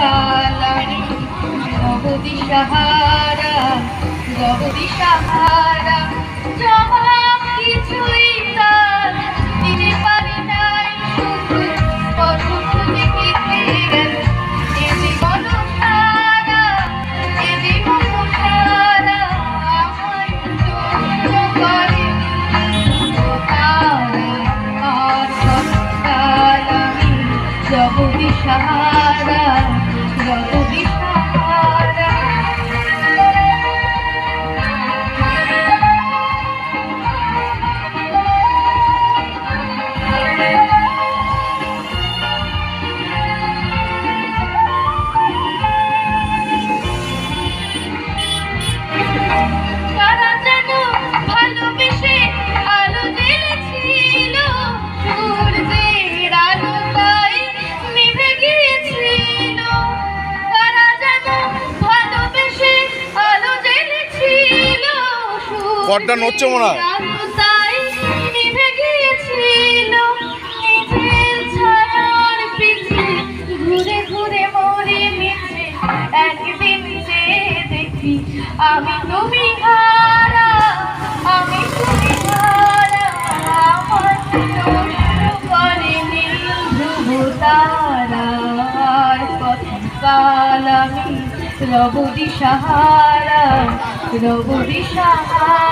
কালারি জগদি সাহারা জগদি সাহারা জবাব কিছুই তার দিতে পারি নাই শুধু কত খুঁজে কেটে গেল এ জীবন সারা এ জীবন সারা আমায় চূর্ণ করে তারা আর সকাল আমি জগদি সাহারা জগদি সাহারা তারা যেন ভালোবেসে আলো জ্বেলেছিল সূর্যের আলো তাই নিভে গিয়েছিল তারা যেন ভালোবেসে আলো জ্বেলেছিল কর্ডটা নড়ছে মনে হয়। আলো তাই নিভে গিয়েছিল নিজের ছায়ার পিছে ঘুরে ঘুরে মরে মিছে একদিন যে দেখি আমি তুমি হারা আমি তুমি হারা আমার নষ্ট করে নীল ধ্রুব তারার পথকাল আমি রব দিশাহারা রব দিশাহারা।